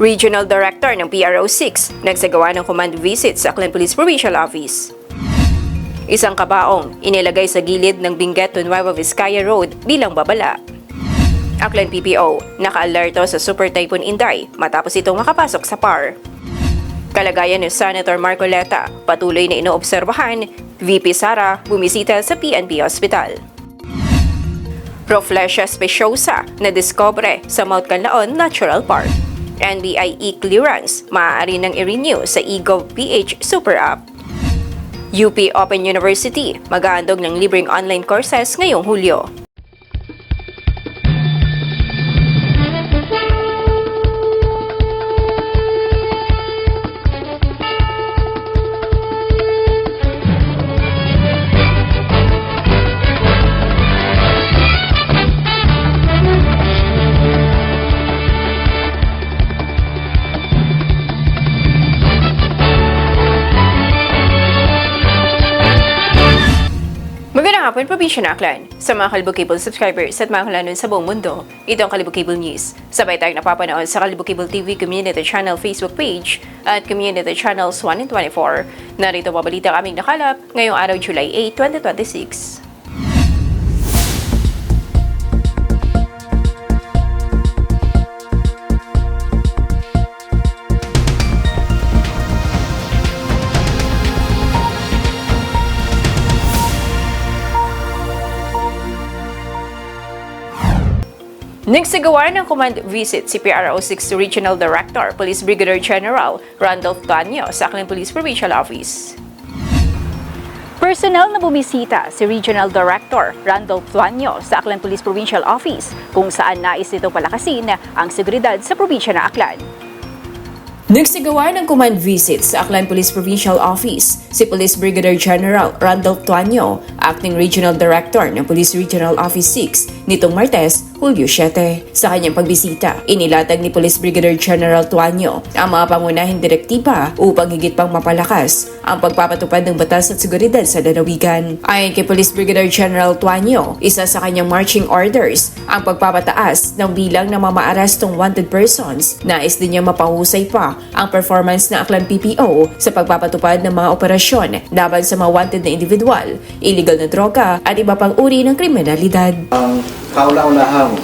Regional Director ng PRO6 nagsagawa ng command visit sa Aklan Police Provincial Office. Isang kabaong inilagay sa gilid ng Benguet to Nueva Vizcaya Road bilang babala. Aklan PPO naka-alerto sa Super Typhoon Inday matapos itong makapasok sa PAR. Kalagayan ni Senator Marcoleta patuloy na inoobserbahan. VP Sara bumisita sa PNP Hospital. Proflesia speciosa na diskobre sa Mount Canlaon Natural Park. NBI clearance maaari nang i-renew sa eGov.ph Super App. UP Open University mag-aandog ng libreng online courses ngayong Hulyo. Magandang hapon, Probinsya ng Aklan. Sa mga Kalibog Cable subscribers at mga kalanon sa buong mundo, ito ang Kalibog Cable News. Sabay tayong napapanood sa Kalibog Cable TV Community Channel Facebook page at Community Channels 1 and 24. Narito mabalita kaming nakalap ngayong araw July 8, 2026. Nagsagawa ng command visit si PRO6 Regional Director, Police Brigadier General Randolph Tuanyo sa Aklan Police Provincial Office. Personal na bumisita si Regional Director Randolph Tuanyo sa Aklan Police Provincial Office kung saan nais nitong palakasin ang seguridad sa probinsya ng Aklan. Nagsagawa ng command visit sa Aklan Police Provincial Office si Police Brigadier General Randolph Tuanyo, Acting Regional Director ng Police Regional Office 6 nitong Martes, Hulyo 7. Sa kanyang pagbisita, inilatag ni Police Brigadier General Tuanyo ang mga pangunahing direktiba upang higit pang mapalakas ang pagpapatupad ng batas at seguridad sa lalawigan. Ayon kay Police Brigadier General Tuanyo, isa sa kanyang marching orders ang pagpapataas ng bilang ng mamaarestong wanted persons. Nais din niya mapahusay pa ang performance ng Aklan PPO sa pagpapatupad ng mga operasyon laban sa mga wanted na individual, illegal na droga at iba pang uri ng kriminalidad. Ang kauna-unahang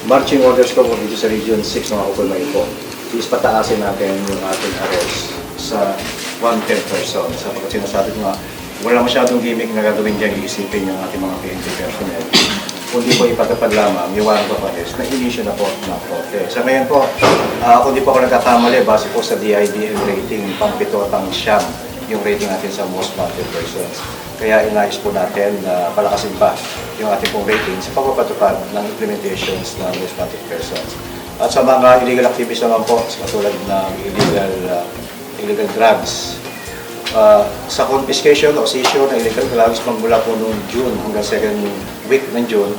marching orders ko dito sa Region 6 mga kupulmay po is pataasin natin yung ating arrest sa wanted person. Sapagkat sinasabi ko nga, wala masyadong gimmick na gagawin dyan iisipin yung ating mga PNP personnel. Kundi po ipatupad lamang yung warrant of arrest na inisyo na po ng korte. Sa ngayon po, kung di po ako nagkakamali, base po sa DIDL rating, pang-7 at pang-9 yung rating natin sa most wanted persons. Kaya inayos po natin na palakasin pa yung ating pong rating sa pagpapatupad ng implementations ng most wanted persons. At sa mga illegal activities naman po, katulad ng illegal drugs, sa confiscation o seizure ng illegal drugs magmula po noong June hanggang 2nd week ng June,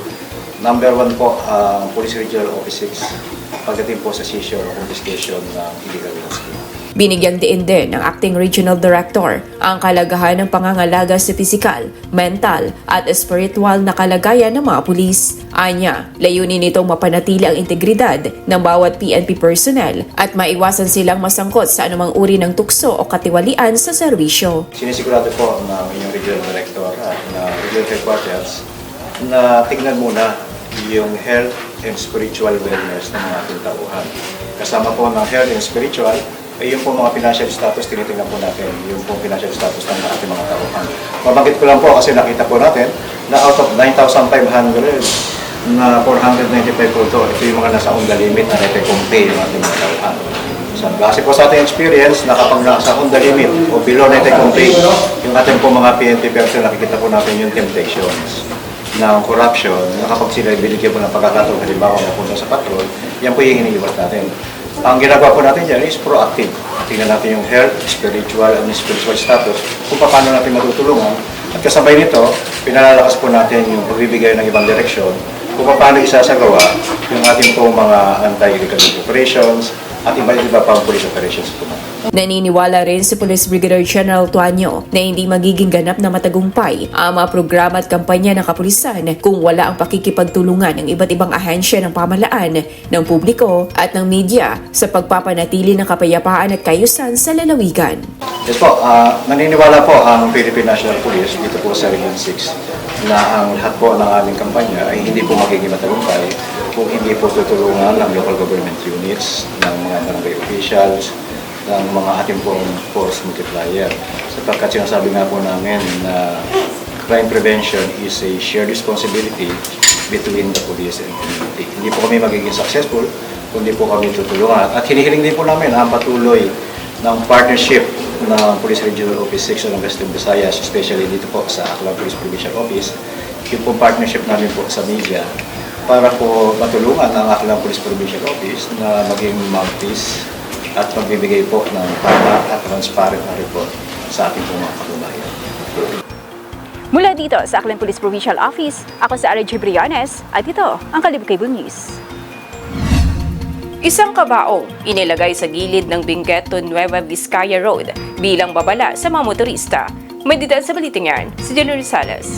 number 1 po ang Police Regional Office 6 pagdating po sa seizure o confiscation ng illegal drugs. Binigyang diin din ng Acting Regional Director ang kalagahan ng pangangalaga sa pisikal, mental at spiritual na kalagayan ng mga pulis. Anya, layunin nitong mapanatili ang integridad ng bawat PNP personnel at maiwasan silang masangkot sa anumang uri ng tukso o katiwalian sa serbisyo. Sinisigurado po ng inyong Regional Director at ng Regional Headquarters na tignan muna yung health and spiritual wellness ng mga ating tauhan. Kasama po ng health and spiritual ay yung po mga financial status, tinitingnan po natin yung po financial status ng ating mga tauhan. Mabanggit ko lang po kasi nakita po natin na out of 9,500 na 495 po ito. Ito yung mga nasa on the limit na nete-compay yung ating mga tauhan. So, base po sa ating experience na kapag nasa on the limit o below nete-compay, yung ating po mga PNP person, nakikita po natin yung temptations ng corruption na kapag sila binigyan po ng pagkakataon halimbawa na punta sa patrol, yan po yung iniiwas natin. Ang ginagawa po natin dyan is proactive. Tingnan natin yung health, spiritual, and spiritual status kung paano natin matutulungan. At kasabay nito, pinalalakas po natin yung pagbibigay ng ibang direksyon kung paano isasagawa yung ating po mga anti-illegal operations, at iba pang police operations po natin. Naniniwala rin si Police Brigadier General Tuanyo na hindi magiging ganap na matagumpay ang mga programa at kampanya ng kapulisan kung wala ang pakikipagtulungan ng iba't ibang ahensya ng pamahalaan, ng publiko at ng media sa pagpapanatili ng kapayapaan at kaayusan sa lalawigan. Yes po, naniniwala po ang Philippine National Police dito po sa Region 6 na ang lahat po ng aming kampanya ay hindi po magiging matagumpay kung hindi po tutulungan ng local government units, ng mga barangay officials, ng mga ating pong force multiplier. Sapagkat sinasabi nga po namin na crime prevention is a shared responsibility between the police and community. Hindi po kami magiging successful kung hindi po kami tutulungan. At hinihiling din po namin ang patuloy ng partnership ng Police Regional Office 6 ng Western Visayas, especially dito po sa Aklan Police Provincial Office, yung po partnership namin po sa media para po matulungan ang Aklan Police Provincial Office na maging mouthpiece at magbibigay po ng tama at transparent na report sa ating mga kababayan. Mula dito sa Aklan Police Provincial Office, ako si RJ Briones at ito ang Kalibog Cable News. Isang kabaong inilagay sa gilid ng Benguet to Nueva Vizcaya Road bilang babala sa mga motorista. May detalye sa balitang yan, si Jenny Rosales.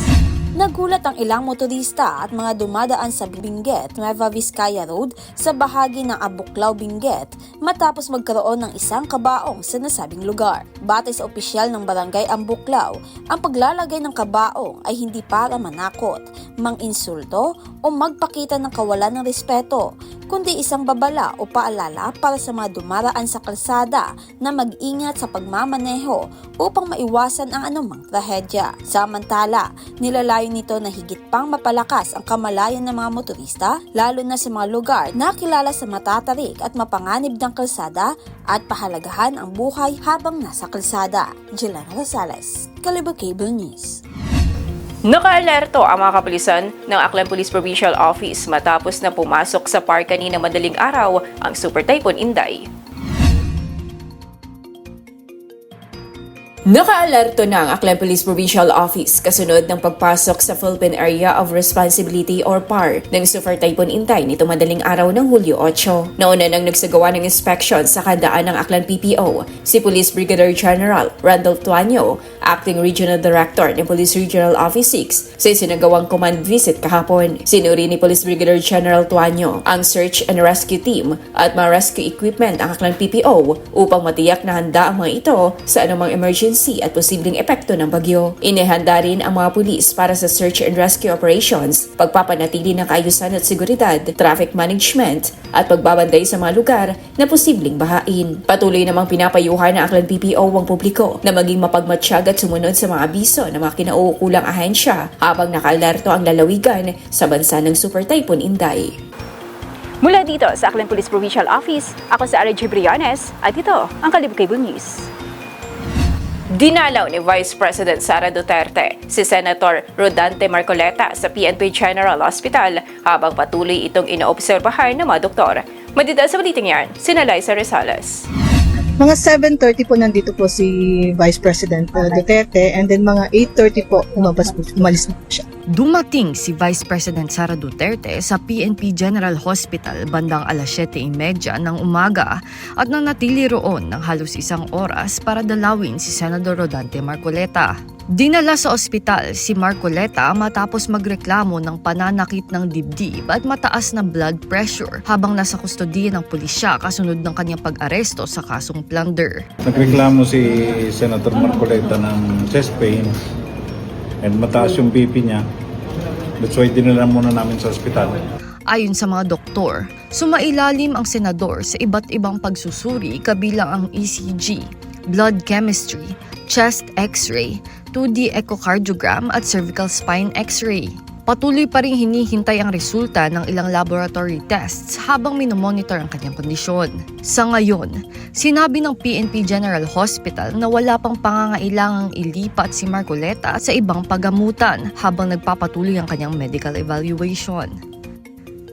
Nagulat ang ilang motorista at mga dumadaan sa Benguet, Nueva Vizcaya Road sa bahagi ng Abuklaw, Benguet matapos magkaroon ng isang kabaong sa nasabing lugar. Batay sa opisyal ng barangay Ambuklaw, ang paglalagay ng kabaong ay hindi para manakot, manginsulto o magpakita ng kawalan ng respeto, kundi isang babala o paalala para sa mga dumaraan sa kalsada na mag-ingat sa pagmamaneho upang maiwasan ang anumang trahedya. Samantala, nilalayo nito na higit pang mapalakas ang kamalayan ng mga motorista, lalo na sa mga lugar na kilala sa matatarik at mapanganib ng kalsada at pahalagahan ang buhay habang nasa kalsada. Jelena Rosales, Kalibog Cable News. Naka-alerto ang mga kapulisan ng Aklan Police Provincial Office matapos na pumasok sa park kanina madaling araw ang Super Typhoon Inday. Naka-alerto na ang Aklan Police Provincial Office kasunod ng pagpasok sa Philippine Area of Responsibility or PAR ng Super Typhoon Inday nito madaling araw ng Hulyo 8. Nauna nang nagsagawa ng inspection sa kandaan ng Aklan PPO, si Police Brigadier General Randolph Tuanyo, Acting Regional Director ng Police Regional Office 6, sa isinagawang command visit kahapon. Sinuri ni Police Brigadier General Tuanyo ang search and rescue team at mga rescue equipment ang Aklan PPO upang matiyak na handa ang mga ito sa anumang emergency at posibleng epekto ng bagyo. Inihanda rin ang mga pulis para sa search and rescue operations, pagpapanatili ng kaayusan at seguridad, traffic management, at pagbabantay sa mga lugar na posibleng bahain. Patuloy namang pinapayuhan ng Aklan PPO ang publiko na maging mapagmatsyag at sumunod sa mga abiso ng mga kinauukulang ahensya habang naka-alerto ang lalawigan sa bansa ng Super Typhoon Inday. Mula dito sa Aklan Police Provincial Office, ako si RJ Briones at ito ang Kalibog Cable News. Dinalaw ni Vice President Sara Duterte si Senator Rodante Marcoleta sa PNP General Hospital habang patuloy itong inoobserbahan ng mga doktor. Madidal sa balitang yan, si Liza Rosales. Mga 7:30 po nandito po si Vice President Duterte, and then mga 8:30 po umalis na po siya. Dumating si Vice President Sara Duterte sa PNP General Hospital bandang alas 7:30 ng umaga at nanatili roon ng halos isang oras para dalawin si Senador Rodante Marcoleta. Dinala sa ospital si Marcoleta matapos magreklamo ng pananakit ng dibdib at mataas na blood pressure habang nasa kustodiya ng pulisya kasunod ng kanyang pag-aresto sa kasong plunder. Nagreklamo si Senator Marcoleta ng chest pain and mataas yung BP niya. That's why dinala muna namin sa ospital. Ayon sa mga doktor, sumailalim ang senador sa iba't ibang pagsusuri kabilang ang ECG, blood chemistry, chest x-ray, 2D echocardiogram at cervical spine x-ray. Patuloy pa rin hinihintay ang resulta ng ilang laboratory tests habang minomonitor ang kanyang kondisyon. Sa ngayon, sinabi ng PNP General Hospital na wala pang pangangailangang ilipat si Marcoleta sa ibang pagamutan habang nagpapatuloy ang kanyang medical evaluation.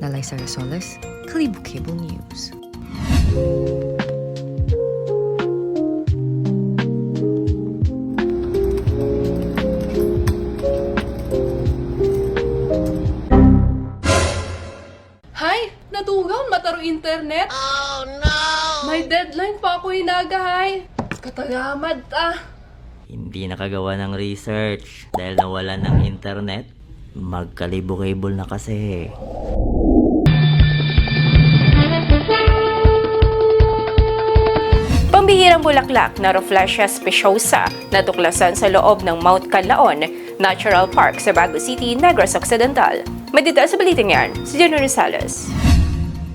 Liza Rosales, Kalibog Cable News. Hay, natugaw mataro internet. Oh no! nagahay. Katagamad Hindi nakagawa ng research dahil nawala ng internet. Magkalibol-kibol na kasi. Pambihirang bulaklak na Rafflesia speciosa na tuklasan sa loob ng Mount Canlaon Natural Park sa Baguio City, Negros Occidental. May details sa balitan yan, si Jenny Rosales.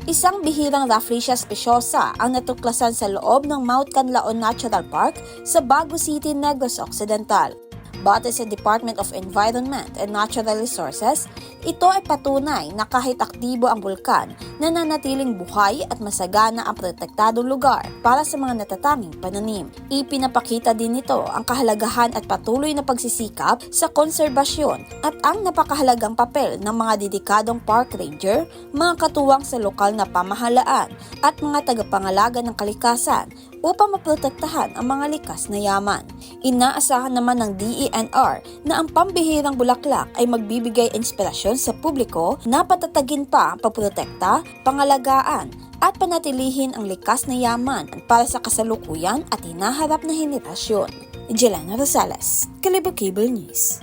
Isang bihirang Rafflesia speciosa ang natuklasan sa loob ng Mount Canlaon Natural Park sa Baguio City, Negros Occidental. Batay sa Department of Environment and Natural Resources, ito ay patunay na kahit aktibo ang bulkan, nananatiling buhay at masagana ang protektadong lugar para sa mga natataming pananim. Ipinapakita din nito ang kahalagahan at patuloy na pagsisikap sa konserbasyon at ang napakahalagang papel ng mga dedikadong park ranger, mga katuwang sa lokal na pamahalaan at mga tagapangalaga ng kalikasan upang maprotektahan ang mga likas na yaman. Inaasahan naman ng DENR na ang pambihirang bulaklak ay magbibigay inspirasyon sa publiko na patatagin pa ang pagprotekta, pangalagaan at panatilihin ang likas na yaman para sa kasalukuyan at hinaharap na henerasyon. Jelena Rosales, Kalibo Cable News.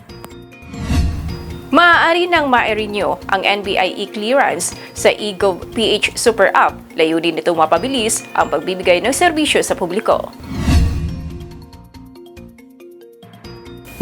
Maaari nang ma-renew ang NBIE clearance sa eGov.ph Super App. Layunin nitong mapabilis ang pagbibigay ng serbisyo sa publiko.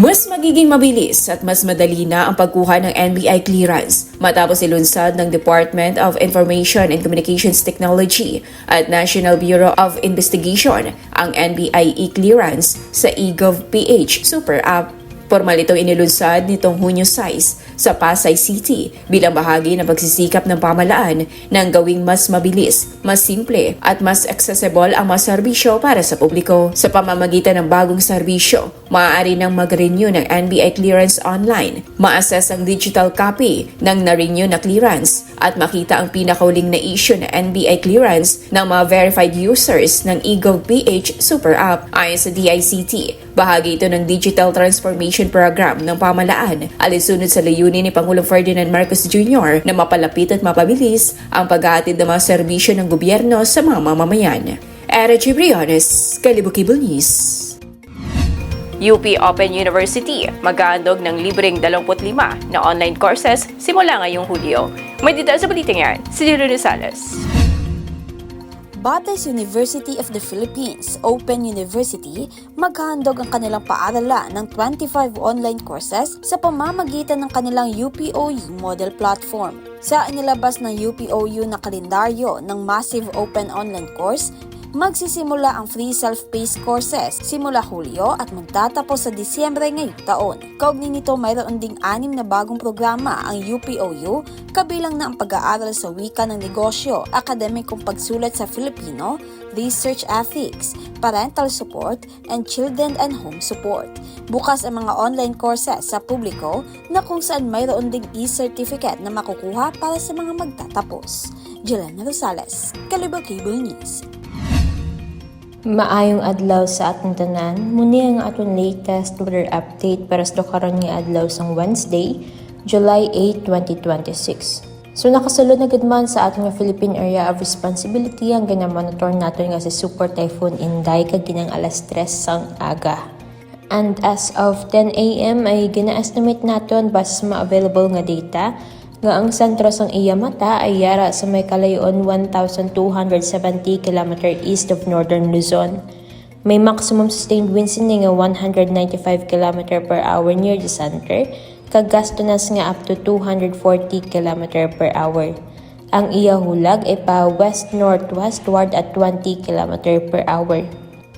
Mas magiging mabilis at mas madali na ang pagkuha ng NBI clearance matapos ilunsad ng Department of Information and Communications Technology at National Bureau of Investigation ang NBIE clearance sa eGov.ph Super App. Formal itong inilunsad nitong Hunyo 6 sa Pasay City bilang bahagi ng pagsisikap ng pamahalaan ng gawing mas mabilis, mas simple at mas accessible ang mga serbisyo para sa publiko. Sa pamamagitan ng bagong serbisyo, maaari nang mag-renew ng NBI clearance online, ma-assess ang digital copy ng na-renew na clearance at makita ang pinakauling na issue na NBI clearance ng mga verified users ng eGov.ph Super App. Ayon sa DICT, bahagi ito ng Digital Transformation Program ng pamahalaan alinsunod sa layunin ni Pangulong Ferdinand Marcos Jr. na mapalapit at mapabilis ang paghahatid ng mga serbisyo ng gobyerno sa mga mamamayan. Era Chibriones, Kalibo Cable News. UP Open University mag-aandog ng libreng 25 na online courses simula ngayong Hulyo. May details sa balitang yan, si Dilo Rosales. Batay sa University of the Philippines, Open University, maghahandog ang kanilang paaralan ng 25 online courses sa pamamagitan ng kanilang UPOU model platform. Sa inilabas ng UPOU na kalendaryo ng Massive Open Online Course, magsisimula ang free self-paced courses simula Hulyo at magtatapos sa Disyembre ngayong taon. Kaugnay nito, mayroon ding 6 na bagong programa ang UPOU, kabilang na ang pag-aaral sa wika ng negosyo, akademikong pagsulat sa Filipino, research ethics, parental support, and children and home support. Bukas ang mga online courses sa publiko na kung saan mayroon ding e-certificate na makukuha para sa mga magtatapos. Jelena Rosales, Kalibo Cable News. Maayong adlaw sa atong tanan, muni ang atong latest weather update para sa karon nga adlaw sang Wednesday, July 8, 2026. So nakasulod na gid man sa atong Philippine Area of Responsibility ang gina-monitor naton nga si Super Typhoon Inday kag ginang alas 3 sang aga. And as of 10 AM ay gina-estimate naton base sa available nga data nga ang sentro sang iya mata ay yara sa may kalayon 1,270 km east of northern Luzon. May maximum sustained winds nga 195 km per hour near the center, kag gastonas nga up to 240 km per hour. Ang iya hulag ay pa west-northwestward at 20 km per hour.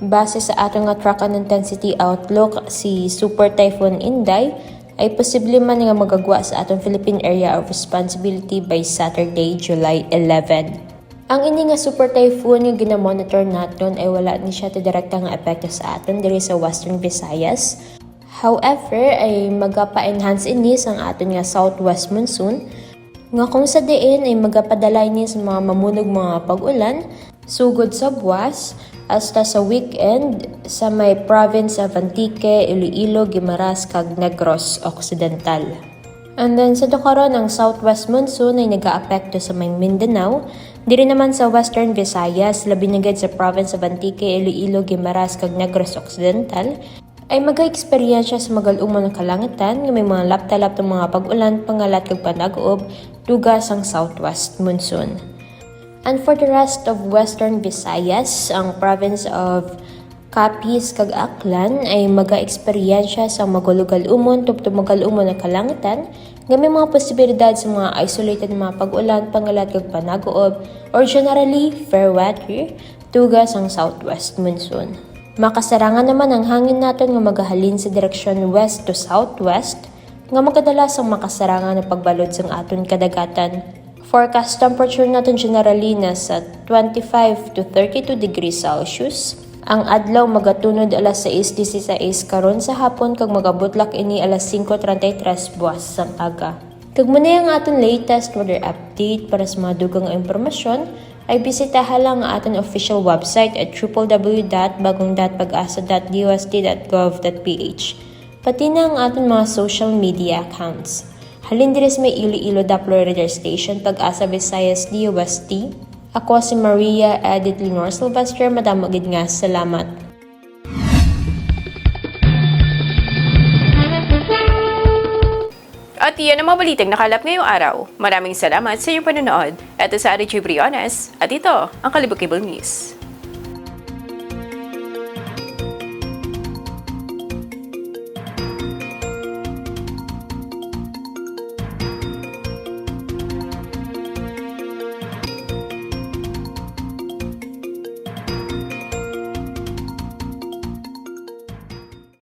Base sa atong nga track and intensity outlook, si Super Typhoon Inday ay posible man nga magagwa sa atong Philippine Area of Responsibility by Saturday, July 11. Ang ini nga super typhoon nga ginamonitor naton ay wala ni siya direkta nga epekto sa aton diri sa Western Visayas. However, ay magapa-enhance ini sang aton nga southwest monsoon nga kung sa diin ay magapadala ini sa mga mamunog mga pag-ulan sugod sa buwas hasta sa weekend sa may province of Antique, Iloilo, Guimaras, kag Negros Occidental. And then sa karon ang southwest monsoon ay nag-aapekto sa may Mindanao, Diri naman sa Western Visayas, labi na gid sa province of Antique, Iloilo, Guimaras kag Negros Occidental, ay mag-eksperyensya sa magalumon ng kalangitan nga may mga laptalap ng mga pag-ulan, pangalat kag panag-uob, dugas ang southwest monsoon. And for the rest of Western Visayas, ang province of Capiz kag Aklan ay mag-eksperyensya sa magulugal-umon tubtob magalumon ng kalangitan nga may mga posibilidad sa mga isolated na mga pag-ulan, pangalat kag panag-uob, or generally fair weather, dugas ang southwest monsoon. Makasarangan naman ang hangin naton nga magahalin sa direksyon west to southwest nga magkadalas ang makasarangan na pagbalod sang aton kadagatan. Forecast temperature naton generally nasa 25 to 32 degrees Celsius. Ang adlaw magatunod alas 6:16 karon sa hapon kag magabutlak ini alas 5:33 buwas sang aga. Kag muna ang aton latest weather update para sa mga dugang impormasyon ay bisitaha lang ang ating official website at www.bagongdatpag-asa.dust.gov.ph. Pati na ang ating mga social media accounts. Halin diri sa may Iloilo Daplo Radio Station Pag-asa Visayas DOST. Ako si Maria Edith Lenore Sylvester. Madamo gid nga salamat. At iyan ang mga balitang nakalap ngayong araw. Maraming salamat sa iyong panonood. Ito sa Ari Briones at ito ang Kalibukibol News.